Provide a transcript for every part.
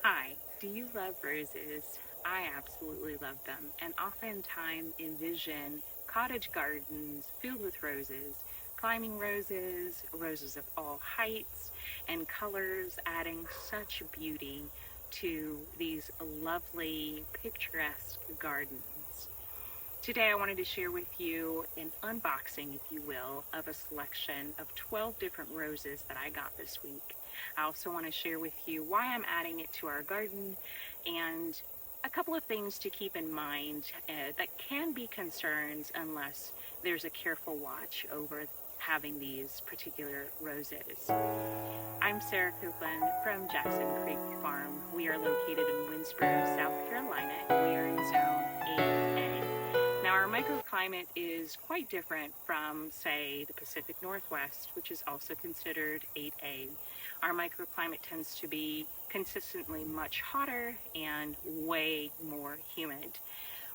Hi, do you love roses? I absolutely love them and oftentimes envision cottage gardens filled with roses, climbing roses, roses of all heights and colors, adding such beauty to these lovely, picturesque gardens. Today, I wanted to share with you an unboxing, if you will, of a selection of 12 different roses that I got this week. I also want to share with you why I'm adding it to our garden and a couple of things to keep in mind that can be concerns unless there's a careful watch over having these particular roses. I'm Sarah Copeland from Jackson Creek Farm. We are located in Winsboro, South Carolina, and we are in Zone 8A. Now, our microclimate is quite different from, say, the Pacific Northwest, which is also considered 8A. Our microclimate tends to be consistently much hotter and way more humid,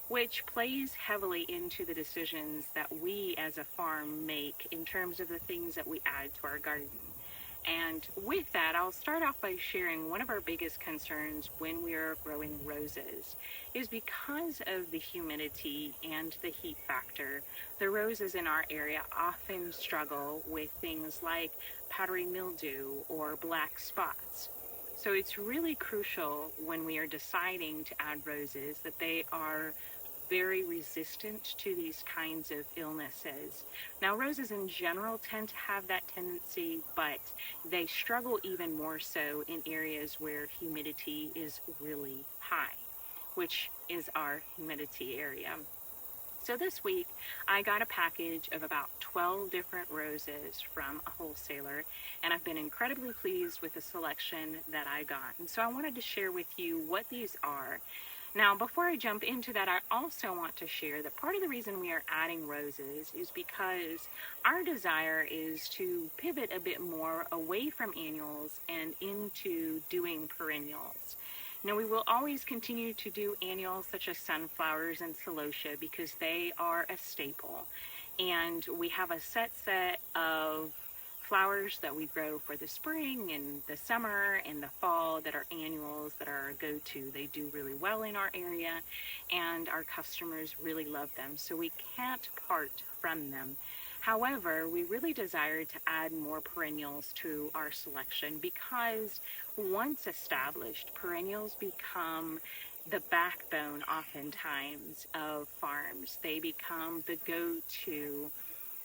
which plays heavily into the decisions that we as a farm make in terms of the things that we add to our garden. And with that, I'll start off by sharing one of our biggest concerns when we are growing roses is because of the humidity and the heat factor. The roses in our area often struggle with things like powdery mildew or black spots. So it's really crucial when we are deciding to add roses that they are very resistant to these kinds of illnesses. Now, roses in general tend to have that tendency, but they struggle even more so in areas where humidity is really high, which is our humidity area. So this week, I got a package of about 12 different roses from a wholesaler, and I've been incredibly pleased with the selection that I got. And so I wanted to share with you what these are. Now, before I jump into that, I also want to share that part of the reason we are adding roses is because our desire is to pivot a bit more away from annuals and into doing perennials. Now, we will always continue to do annuals such as sunflowers and celosia because they are a staple. And we have a set of flowers that we grow for the spring and the summer and the fall that are annuals that are our go-to. They do really well in our area and our customers really love them, so we can't part from them. However, we really desire to add more perennials to our selection because once established, perennials become the backbone oftentimes of farms. They become the go-to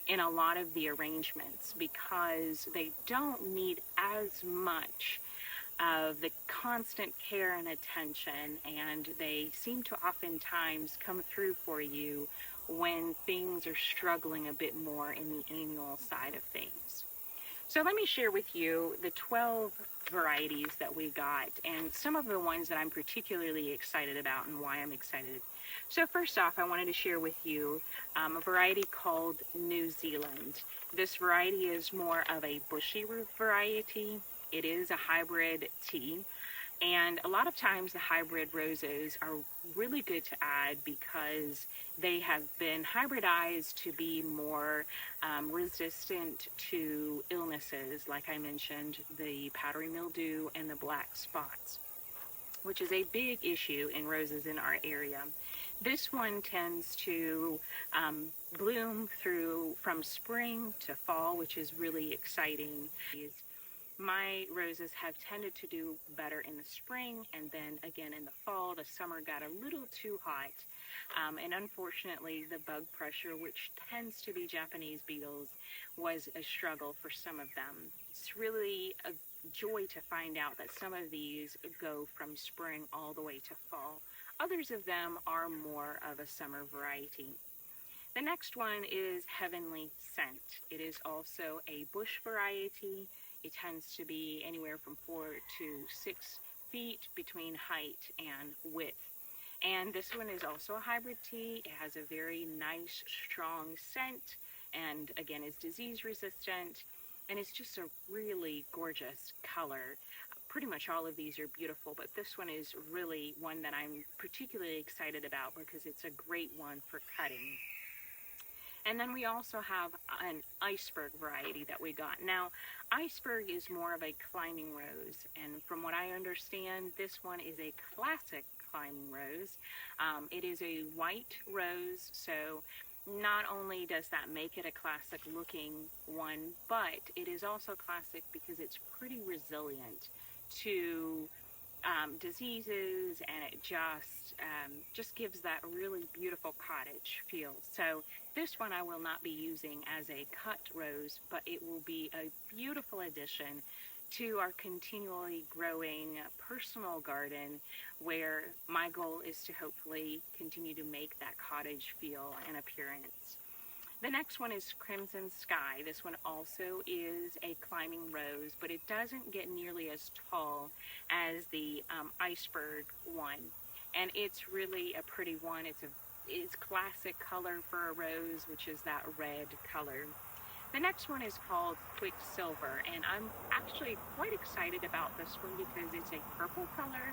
in a lot of the arrangements because they don't need as much of the constant care and attention, and they seem to oftentimes come through for you when things are struggling a bit more in the annual side of things. So let me share with you the 12 varieties that we got and some of the ones that I'm particularly excited about and why I'm excited. So first off, I wanted to share with you a variety called New Zealand. This variety is more of a bushy root variety. It is a hybrid tea. And a lot of times the hybrid roses are really good to add because they have been hybridized to be more resistant to illnesses, like I mentioned, the powdery mildew and the black spots, which is a big issue in roses in our area. This one tends to bloom through from spring to fall, which is really exciting. My roses have tended to do better in the spring, and then again in the fall. The summer got a little too hot, and unfortunately the bug pressure, which tends to be Japanese beetles, was a struggle for some of them. It's really a joy to find out that some of these go from spring all the way to fall. Others of them are more of a summer variety. The next one is Heavenly Scent. It is also a bush variety. It tends to be anywhere from 4 to 6 feet between height and width. And this one is also a hybrid tea. It has a very nice, strong scent, and again is disease resistant. And it's just a really gorgeous color. Pretty much all of these are beautiful, but this one is really one that I'm particularly excited about because it's a great one for cutting. And then we also have an Iceberg variety that we got. Now, Iceberg is more of a climbing rose, and from what I understand, this one is a classic climbing rose. It is a white rose, so not only does that make it a classic looking one, but it is also classic because it's pretty resilient to diseases, and it just gives that really beautiful cottage feel. So this one I will not be using as a cut rose, but it will be a beautiful addition to our continually growing personal garden, where my goal is to hopefully continue to make that cottage feel and appearance. The next one is Crimson Sky. This one also is a climbing rose, but it doesn't get nearly as tall as the Iceberg one. And it's really a pretty one. It's classic color for a rose, which is that red color. The next one is called Quicksilver, and I'm actually quite excited about this one because it's a purple color,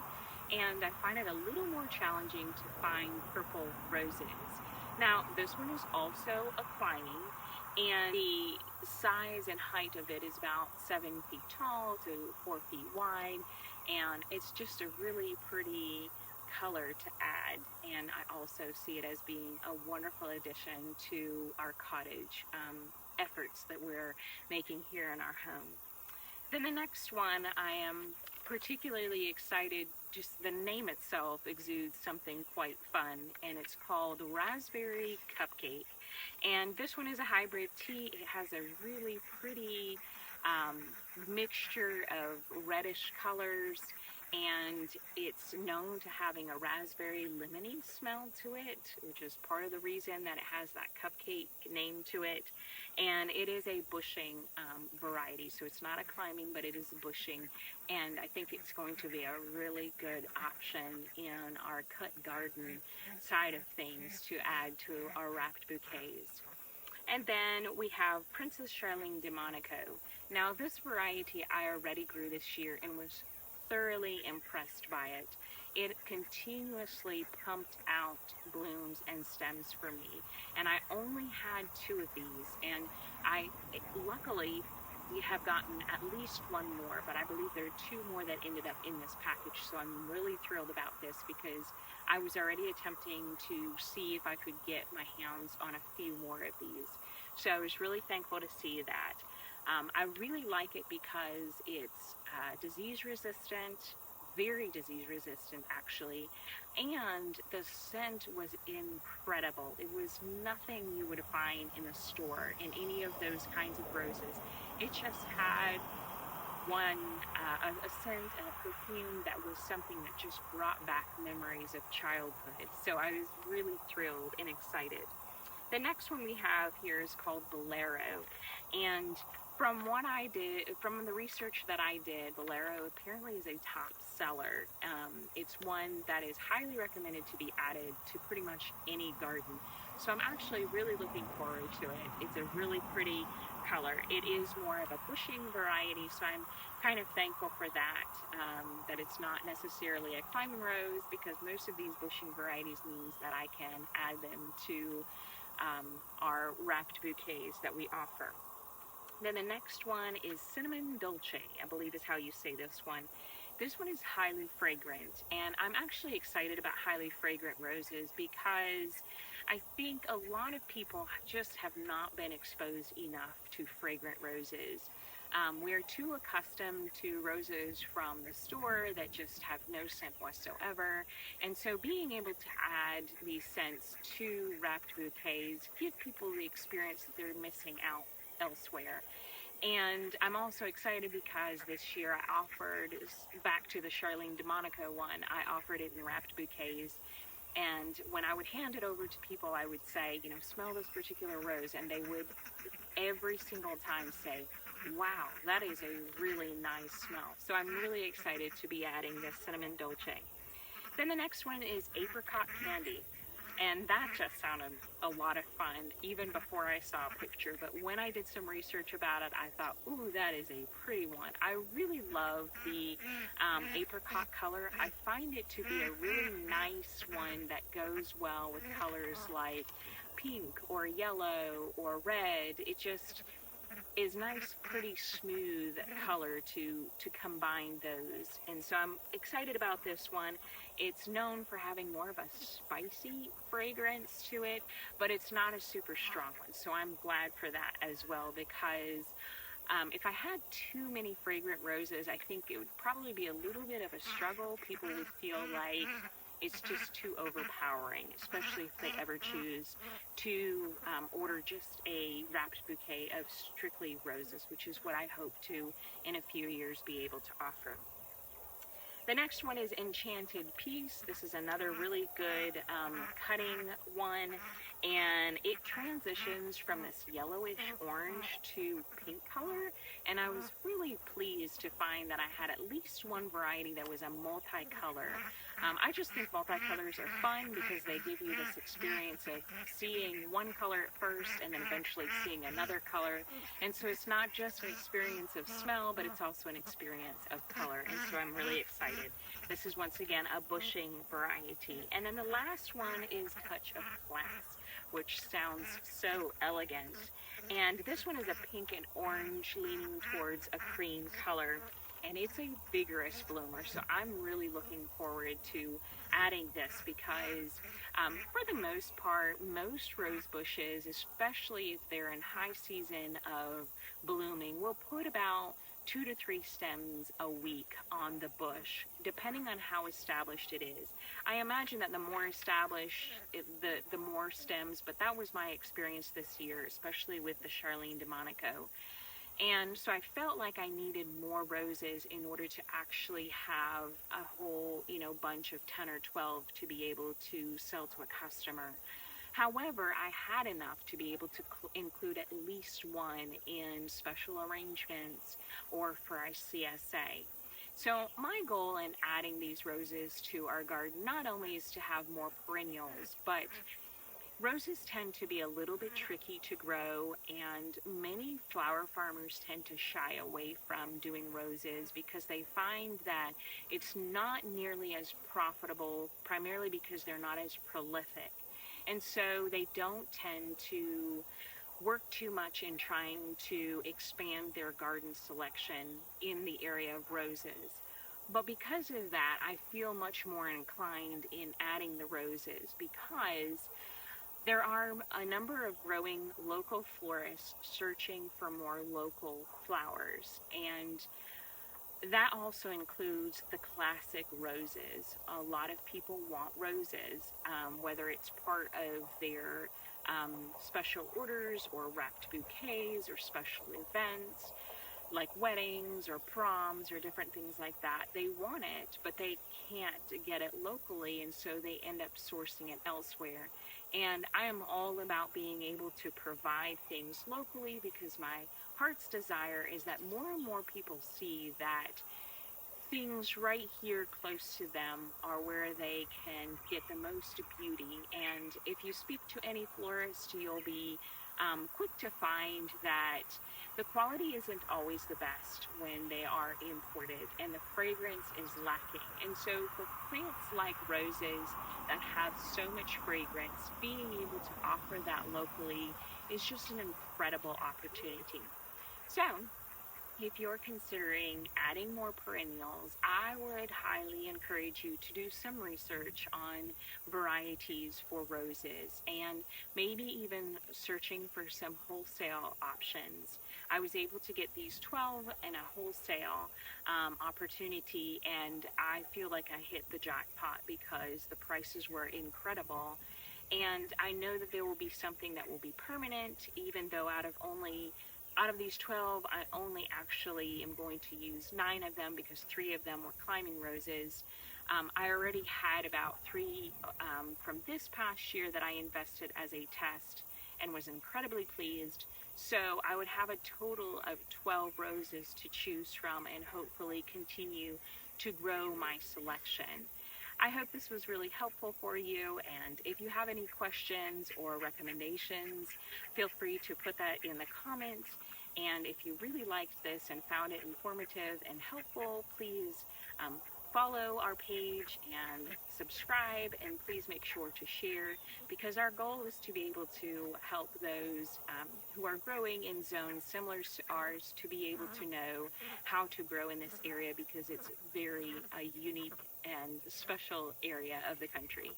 and I find it a little more challenging to find purple roses. Now, this one is also a climbing, and the size and height of it is about 7 feet tall to 4 feet wide, and it's just a really pretty color to add. And I also see it as being a wonderful addition to our cottage efforts that we're making here in our home. Then the next one I am particularly excited, just the name itself exudes something quite fun, and it's called Raspberry Cupcake. And this one is a hybrid tea. It has a really pretty mixture of reddish colors, and it's known to having a raspberry lemony smell to it, which is part of the reason that it has that cupcake name to it. And it is a bushing variety, so it's not a climbing, but it is a bushing, and I think it's going to be a really good option in our cut garden side of things to add to our wrapped bouquets. And then we have Princess Charlene de Monaco. Now, this variety I already grew this year and was thoroughly impressed by it. It continuously pumped out blooms and stems for me, and I only had 2 of these, and I luckily we have gotten at least 1 more, but I believe there are 2 more that ended up in this package, so I'm really thrilled about this because I was already attempting to see if I could get my hands on a few more of these. So I was really thankful to see that. I really like it because it's disease resistant, very disease resistant actually, and the scent was incredible. It was nothing you would find in the store in any of those kinds of roses. It just had a scent and a perfume that was something that just brought back memories of childhood. So I was really thrilled and excited. The next one we have here is called Bolero, and from what I did, from the research that I did, Bolero apparently is a top seller. It's one that is highly recommended to be added to pretty much any garden. So I'm actually really looking forward to it. It's a really pretty color. It is more of a bushing variety, so I'm kind of thankful for that, that it's not necessarily a climbing rose, because most of these bushing varieties means that I can add them to our wrapped bouquets that we offer. Then the next one is Cinnamon Dolce, I believe is how you say this one. This one is highly fragrant, and I'm actually excited about highly fragrant roses because I think a lot of people just have not been exposed enough to fragrant roses. We're too accustomed to roses from the store that just have no scent whatsoever, and so being able to add these scents to wrapped bouquets give people the experience that they're missing out elsewhere. And I'm also excited because this year I offered, back to the Charlene de Monaco one, I offered it in wrapped bouquets. And when I would hand it over to people, I would say, smell this particular rose. And they would every single time say, wow, that is a really nice smell. So I'm really excited to be adding this Cinnamon Dolce. Then the next one is Apricot Candy. And that just sounded a lot of fun, even before I saw a picture. But when I did some research about it, I thought, ooh, that is a pretty one. I really love the apricot color. I find it to be a really nice one that goes well with colors like pink or yellow or red. It just is nice, pretty smooth color to combine those. And so I'm excited about this one. It's known for having more of a spicy fragrance to it, but it's not a super strong one. So I'm glad for that as well, because if I had too many fragrant roses, I think it would probably be a little bit of a struggle. People would feel like it's just too overpowering, especially if they ever choose to order just a wrapped bouquet of strictly roses, which is what I hope to, in a few years, be able to offer. The next one is Enchanted Peace. This is another really good cutting one, and it transitions from this yellowish orange to pink color, and I was really pleased to find that I had at least one variety that was a multicolor. I just think multicolors are fun because they give you this experience of seeing one color at first and then eventually seeing another color, and so it's not just an experience of smell, but it's also an experience of color, and so I'm really excited. This is once again a bushing variety. And then the last one is Touch of Class, which sounds so elegant. And this one is a pink and orange leaning towards a cream color. And it's a vigorous bloomer, so I'm really looking forward to adding this because for the most part, most rose bushes, especially if they're in high season of blooming, will put about 2 to 3 stems a week on the bush, depending on how established it is. I imagine that the more established, the more stems, but that was my experience this year, especially with the Charlene de Monaco. And so I felt like I needed more roses in order to actually have a whole, bunch of 10 or 12 to be able to sell to a customer. However, I had enough to be able to include at least one in special arrangements or for our CSA. So my goal in adding these roses to our garden not only is to have more perennials, but roses tend to be a little bit tricky to grow, and many flower farmers tend to shy away from doing roses because they find that it's not nearly as profitable, primarily because they're not as prolific. And so they don't tend to work too much in trying to expand their garden selection in the area of roses. But because of that, I feel much more inclined in adding the roses because there are a number of growing local florists searching for more local flowers, and that also includes the classic roses. A lot of people want roses, whether it's part of their special orders or wrapped bouquets or special events like weddings or proms or different things like that. They want it, but they can't get it locally, and so they end up sourcing it elsewhere. And I am all about being able to provide things locally because my heart's desire is that more and more people see that things right here close to them are where they can get the most beauty. And if you speak to any florist, you'll be quick to find that the quality isn't always the best when they are imported, and the fragrance is lacking. And so for plants like roses that have so much fragrance, being able to offer that locally is just an incredible opportunity. So if you're considering adding more perennials, I would highly encourage you to do some research on varieties for roses and maybe even searching for some wholesale options. I was able to get these 12 in a wholesale opportunity, and I feel like I hit the jackpot because the prices were incredible. And I know that there will be something that will be permanent, even though out of these 12, I only actually am going to use 9 of them because 3 of them were climbing roses. I already had about 3 from this past year that I invested as a test and was incredibly pleased. So I would have a total of 12 roses to choose from and hopefully continue to grow my selection. I hope this was really helpful for you, and if you have any questions or recommendations, feel free to put that in the comments. And if you really liked this and found it informative and helpful, please follow our page and subscribe, and please make sure to share, because our goal is to be able to help those who are growing in zones similar to ours to be able to know how to grow in this area, because it's very unique and special area of the country.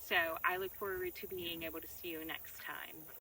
So I look forward to being able to see you next time.